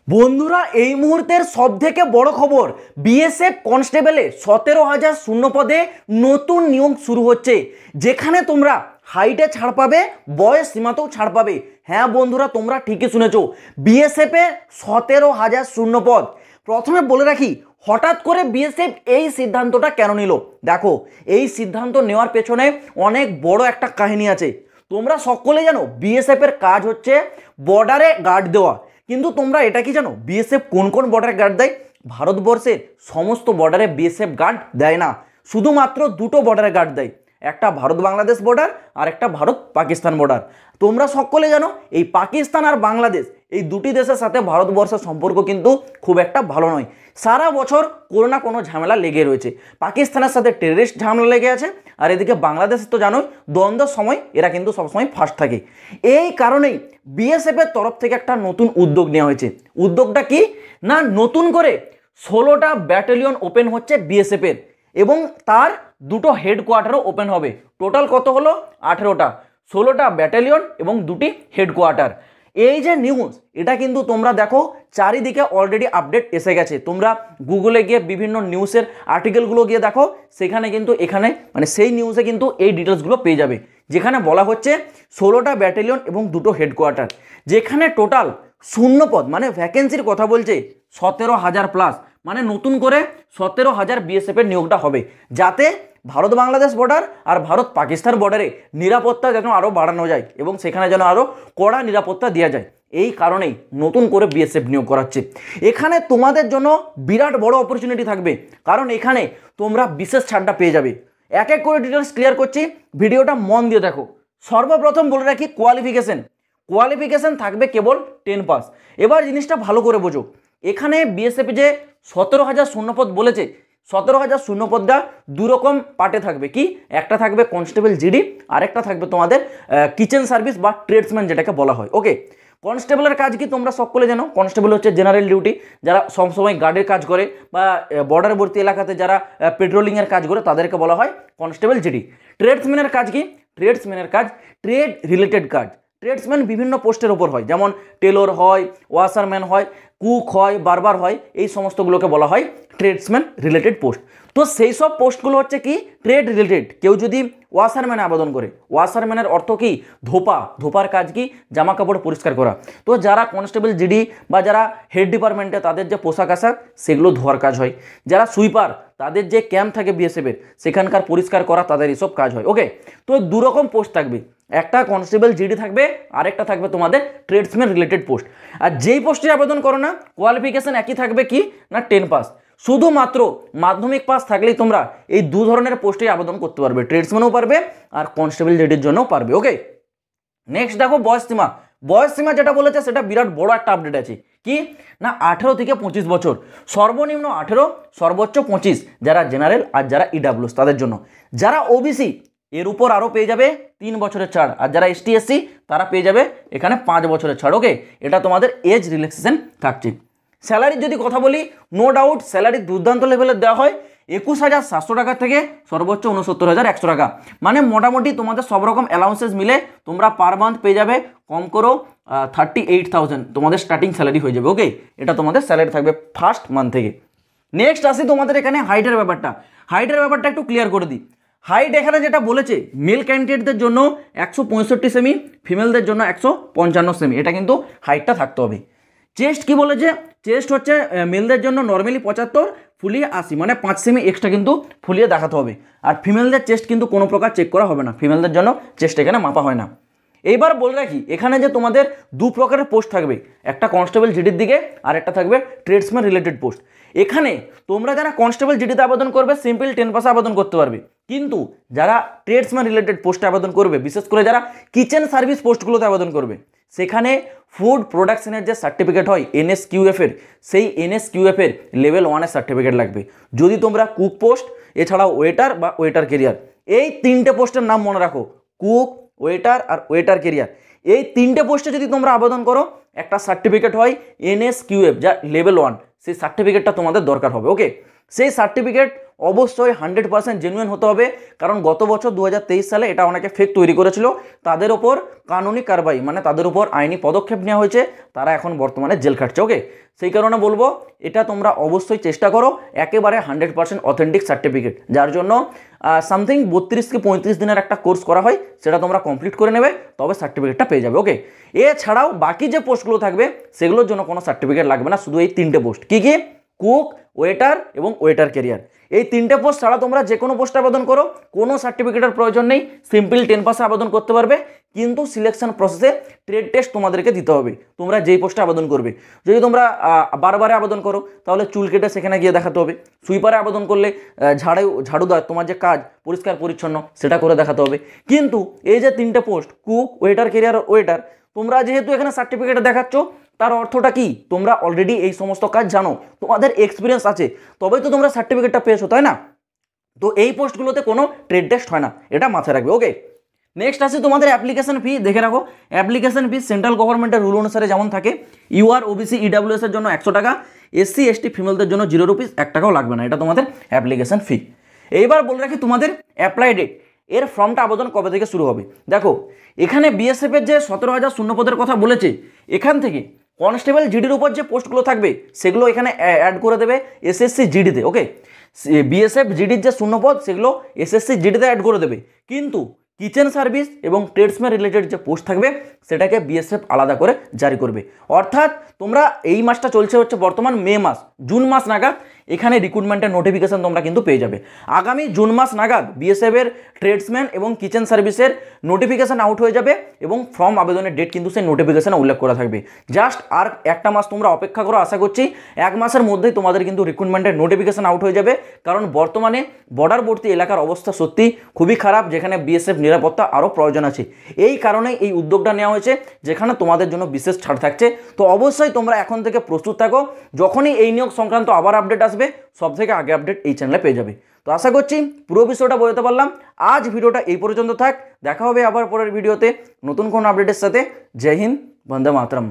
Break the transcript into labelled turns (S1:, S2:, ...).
S1: বন্ধুরা এই মুহূর্তের সবথেকে বড় খবর, বিএসএফ কনস্টেবলে 17,000 শূন্য পদে নতুন নিয়োগ শুরু হচ্ছে, যেখানে তোমরা হাইটে ছাড় পাবে, বয়স সীমাতেও ছাড় পাবে। হ্যাঁ বন্ধুরা, তোমরা ঠিকই শুনেছো, বিএসএফে 17,000 শূন্য পদ। প্রথমে বলে রাখি, হঠাৎ করে বিএসএফ এই সিদ্ধান্তটা কেন নিল। দেখো, এই সিদ্ধান্ত নেওয়ার পেছনে অনেক বড় একটা কাহিনী আছে। তোমরা সকলে জানো বিএসএফের কাজ হচ্ছে বর্ডারে গার্ড দেওয়া, কিন্তু তোমরা এটা কি জানো বিএসএফ কোন কোন বর্ডারে গার্ড দেয়? ভারতবর্ষের সমস্ত বর্ডারে বিএসএফ গার্ড দেয় না, শুধুমাত্র দুটো বর্ডারে গার্ড দেয়, একটা ভারত বাংলাদেশ বর্ডার আর একটা ভারত পাকিস্তান বর্ডার। তোমরা সকলে জানো এই পাকিস্তান আর বাংলাদেশ এই দুটি দেশের সাথে ভারতবর্ষের সম্পর্ক কিন্তু খুব একটা ভালো নয়। সারা বছর কোনো না কোনো ঝামেলা লেগে রয়েছে। পাকিস্তানের সাথে টেররিস্ট ঝামেলা লেগে আছে, আর এদিকে বাংলাদেশ তো জানোই দ্বন্দ্বের সময় এরা কিন্তু সবসময় ফার্স্ট থাকে। এই কারণেই বিএসএফের তরফ থেকে একটা নতুন উদ্যোগ নেওয়া হয়েছে। উদ্যোগটা কি না, নতুন করে 16টা ব্যাটালিয়ন ওপেন হচ্ছে বিএসএফের, এবং তার দুটো হেডকোয়ার্টারও ওপেন হবে। টোটাল কত হলো? 18টা, 16টা ব্যাটালিয়ন এবং দুটি হেডকোয়ার্টার। এই যে নিউজ, এটা কিন্তু তোমরা দেখো চারিদিকে অলরেডি আপডেট এসে গেছে। তোমরা গুগলে গিয়ে বিভিন্ন নিউজের আর্টিকেলগুলো গিয়ে দেখো, সেখানে কিন্তু এখানে মানে সেই নিউজে কিন্তু এই ডিটেলসগুলো পেয়ে যাবে, যেখানে বলা হচ্ছে 16টা ব্যাটালিয়ন এবং দুটো হেডকোয়ার্টার, যেখানে টোটাল শূন্যপদ মানে ভ্যাকেন্সির কথা বলছে 17,000 প্লাস, মানে নতুন করে 17,000 বিএসএফের নিয়োগটা হবে, যাতে ভারত বাংলাদেশ বর্ডার আর ভারত পাকিস্তান বর্ডারে নিরাপত্তা যেন আরও বাড়ানো যায় এবং সেখানে যেন আরও কড়া নিরাপত্তা দেওয়া যায়। এই কারণেই নতুন করে বিএসএফ নিয়োগ করাচ্ছে। এখানে তোমাদের জন্য বিরাট বড় অপরচুনিটি থাকবে, কারণ এখানে তোমরা বিশেষ ছাড়টা পেয়ে যাবে। এক এক করে ডিটেলস ক্লিয়ার করছি, ভিডিওটা মন দিয়ে দেখো। সর্বপ্রথম বলে রাখি, কোয়ালিফিকেশন থাকবে কেবল 10 পাস। এবার জিনিসটা ভালো করে বোঝো, এখানে বিএসএফ যে 17,000 শূন্যপদ বলেছে, 17,000 শূন্যপদটা দুরকম পার্টে থাকবে। কি, একটা থাকবে কনস্টেবল জিডি, আরেকটা থাকবে তোমাদের কিচেন সার্ভিস বা ট্রেডসম্যান যেটাকে বলা হয়। ওকে, কনস্টেবলের কাজ কি তোমরা সকলে জানো, কনস্টেবল হচ্ছে জেনারেল ডিউটি, যারা সবসময় গার্ডের কাজ করে বা বর্ডারবর্তী এলাকাতে যারা পেট্রোলিংয়ের কাজ করে তাদেরকে বলা হয় কনস্টেবল জিডি। ট্রেডসম্যানের কাজ কি? ট্রেডসম্যানের কাজ ট্রেড রিলেটেড কাজ। ট্রেডসম্যান বিভিন্ন পোস্টের ওপর হয়, যেমন টেলর হয়, ওয়াশারম্যান হয়, কুক হয়, বারবার হয়, এই সমস্তগুলোকে বলা হয় ট্রেডসম্যান রিলেটেড পোস্ট। তো সেই সব পোস্টগুলো হচ্ছে কি ট্রেড রিলেটেড। কেউ যদি ওয়াশারম্যানে আবেদন করে, ওয়াশারম্যানের অর্থ কি? ধোপার কাজ কি? জামা কাপড় পরিষ্কার করা। তো যারা কনস্টেবল জিডি বা যারা হেড ডিপার্টমেন্টে তাদের যে পোশাক আশাক সেগুলো ধোয়ার কাজ হয়। যারা সুইপার, তাদের যে ক্যাম্প থাকে বিএসএফের সেখানকার পরিষ্কার করা, তাদের এসব কাজ হয়। ওকে, তো দুরকম পোস্ট থাকবে, একটা কনস্টেবল জিডি থাকবে, আরেকটা থাকবে তোমাদের ট্রেডসম্যান রিলেটেড পোস্ট। আর যেই পোস্টে আবেদন করো না, কোয়ালিফিকেশন একই থাকবে, কি না 10 পাস। শুধুমাত্র মাধ্যমিক পাস থাকলেই তোমরা এই দু ধরনের পোস্টে আবেদন করতে পারবে, ট্রেডসম্যানও পারবে আর কনস্টেবল জিডির জন্যও পারবে। ওকে, নেক্সট দেখো বয়স সীমা যেটা বলেছে সেটা বিরাট বড় একটা আপডেট আছে। কি না 18 থেকে 25 বছর, সর্বনিম্ন 18, সর্বোচ্চ 25, যারা জেনারেল আর যারা ইডাব্লিউএস তাদের জন্য। যারা ওবিসি এর উপর আরও পেয়ে যাবে 3 বছরের ছাড়, আর যারা এসটি এসসি তারা পেয়ে যাবে এখানে 5 বছরের ছাড়। ওকে, এটা তোমাদের এজ রিল্যাক্সেশন থাকছে। স্যালারির যদি কথা বলি, নো ডাউট স্যালারি দুর্দান্ত লেভেলের দেওয়া হয়, 21,700 টাকা থেকে সর্বোচ্চ 69,100 টাকা। মানে মোটামুটি তোমাদের সব রকম অ্যালাউন্সেস মিলে তোমরা পার মান্থ পেয়ে যাবে কম করো 38,000 তোমাদের স্টার্টিং স্যালারি হয়ে যাবে। ওকে, এটা তোমাদের স্যালারি থাকবে ফার্স্ট মান্থ থেকে। নেক্সট আসি তোমাদের এখানে হাইটের ব্যাপারটা একটু ক্লিয়ার করে দিই। হাইট এখানে যেটা বলেছে, মেল ক্যান্ডিডেটদের জন্য 165 সেমি, ফিমেলদের জন্য 155 সেমি, এটা কিন্তু হাইটটা থাকতে হবে। চেস্ট কি বলেছে? চেস্ট হচ্ছে মেলদের জন্য নর্মালি 75, ফুলিয়ে 80, মানে 5 সেমি এক্সট্রা কিন্তু ফুলিয়ে দেখাতে হবে। আর ফিমেলদের চেস্ট কিন্তু কোনো প্রকার চেক করা হবে না, ফিমেলদের জন্য চেস্ট এখানে মাপা হয় না। এইবার বলে রাখি, এখানে যে তোমাদের দু প্রকারের পোস্ট থাকবে, একটা কনস্টেবল জিডির দিকে আর একটা থাকবে ট্রেডসম্যান রিলেটেড পোস্ট। এখানে তোমরা যারা কনস্টেবল জিডিতে আবেদন করবে সিম্পল 10 পাসে আবেদন করতে পারবে, কিন্তু যারা ট্রেডসম্যান রিলেটেড পোস্টে আবেদন করবে, বিশেষ করে যারা কিচেন সার্ভিস পোস্টগুলোতে আবেদন করবে, সেখানে ফুড প্রোডাকশনের যে সার্টিফিকেট হয় NSQF এর, সেই NSQF এর লেভেল 1 এর সার্টিফিকেট লাগবে। যদি তোমরা কুক পোস্ট, এছাড়াও ওয়েটার বা ওয়েটার কেরিয়ার, এই 3টে পোস্টের নাম মনে রাখো, কুক, ওয়েটার আর ওয়েটার কেরিয়ার, এই 3টে পোস্টে যদি তোমরা আবেদন করো, একটা সার্টিফিকেট হয় NSQF যা লেভেল 1, সেই সার্টিফিকেটটা তোমাদের দরকার হবে। ওকে, সেই সার্টিফিকেট অবশ্যই 100% জেনুইন হতে হবে, কারণ গত বছর 2023 সালে এটা অনেকে ফেক তৈরি করেছিল, তাদের ওপর কানুনি কারবাই মানে তাদের উপর আইনি পদক্ষেপ নেওয়া হয়েছে, তারা এখন বর্তমানে জেল খাটছে। ওকে, সেই কারণে বলবো এটা তোমরা অবশ্যই চেষ্টা করো একেবারে 100% অথেন্টিক সার্টিফিকেট, যার জন্য সামথিং 32 কি 35 দিনের একটা কোর্স করা হয়, সেটা তোমরা কমপ্লিট করে নেবে, তবে সার্টিফিকেটটা পেয়ে যাবে। ওকে, এছাড়াও বাকি যে পোস্টগুলো থাকবে সেগুলোর জন্য কোনো সার্টিফিকেট লাগবে না, শুধু এই 3টে পোস্ট। কী কী? কুক, ওয়েটার এবং ওয়েটার ক্যারিয়ার। এই 3টে পোস্ট ছাড়া তোমরা যে কোনো পোস্টে আবেদন করো, কোনো সার্টিফিকেটের প্রয়োজন নেই, সিম্পল 10 পাসে আবেদন করতে পারবে। কিন্তু সিলেকশন প্রসেসে ট্রেড টেস্ট তোমাদেরকে দিতে হবে তোমরা যেই পোস্টে আবেদন করবে। যদি তোমরা বারবারে আবেদন করো তাহলে চুল কেটে সেখানে গিয়ে দেখাতে হবে। সুইপারে আবেদন করলে ঝাড়ু দেওয়া তোমার যে কাজ পরিষ্কার পরিচ্ছন্ন সেটা করে দেখাতে হবে। কিন্তু এই যে 3টে post cook, waiter career, waiter, তোমরা যেহেতু এখানে সার্টিফিকেট দেখাচ্ছ, তার অর্থটা কি? তোমরা অলরেডি এই সমস্ত কাজ জানো, তোমাদের এক্সপিরিয়েন্স আছে, তবেই তো তোমরা সার্টিফিকেটটা পেয়েছো, তাই না? তো এই পোস্টগুলোতে কোনো ট্রেড টেস্ট হয় না, এটা মাথায় রাখবে। ওকে, নেক্সট আছে তোমাদের অ্যাপ্লিকেশন ফি। দেখে রাখো, অ্যাপ্লিকেশন ফি সেন্ট্রাল গভর্নমেন্টের রুল অনুসারে যেমন থাকে, ইউআর, ওবিসি, ইডাব্লিউএস এর জন্য 100 টাকা, এসসি এসটি ফিমেলদের জন্য 0 রুপিস, 1 টাকাও লাগবে না, এটা তোমাদের অ্যাপ্লিকেশন ফি। এইবার বলে রাখি তোমাদের অ্যাপ্লাই ডেট, এর ফর্মটা আবেদন কবে থেকে শুরু হবে। দেখো, এখানে বিএসএফ এর যে 17,000 শূন্যপদের কথা বলেছে, এখান থেকে কনস্টেবল জিডির উপর যে পোস্টগুলো থাকবে সেগুলো এখানে অ্যাড করে দেবে এসএসসি জিডিতে। ওকে, বিএসএফ জিডির যে শূন্যপদ সেগুলো এসএসসি জিডিতে অ্যাড করে দেবে, কিন্তু কিচেন সার্ভিস এবং ট্রেডসম্যান রিলেটেড যে পোস্ট থাকবে সেটাকে বিএসএফ আলাদা করে জারি করবে। অর্থাৎ তোমরা এই মাসটা চলছে হচ্ছে বর্তমান মে মাস, জুন মাস নাগাদ এখানে রিক্রুটমেন্টের নোটিফিকেশন তোমরা কিন্তু পেয়ে যাবে। আগামী জুন মাস নাগাদ বিএসএফ এর ট্রেডসম্যান এবং কিচেন সার্ভিসের নোটিফিকেশন আউট হয়ে যাবে এবং ফর্ম আবেদনের ডেট কিন্তু সেই নোটিফিকেশনে উল্লেখ করা থাকবে। জাস্ট আর একটা মাস তোমরা অপেক্ষা করো, আশা করছি 1 মাসের মধ্যেই তোমাদের কিন্তু রিক্রুটমেন্টের নোটিফিকেশন আউট হয়ে যাবে। কারণ বর্তমানে বর্ডারবর্তী এলাকার অবস্থা সত্যি খুবই খারাপ, যেখানে বিএসএফ নিরাপত্তা আরও প্রয়োজন আছে। এই কারণে এই উদ্যোগটা নেওয়া হয়েছে, যেখানে তোমাদের জন্য বিশেষ ছাড় থাকছে। তো অবশ্যই তোমরা এখন থেকে প্রস্তুত থাকো, যখনই এই নিয়োগ সংক্রান্ত আবার আপডেট আসবে সব থেকে আগে আপডেট এই চ্যানেলে পেয়ে যাবে। তো আশা করছি পুরো বিষয়টা বোঝাতে পারলাম। আজ ভিডিওটা এই পর্যন্ত থাক, দেখা হবে আবার পরের ভিডিওতে নতুন কোনো আপডেটের সাথে। জয় হিন্দ, বন্দে মাতরম।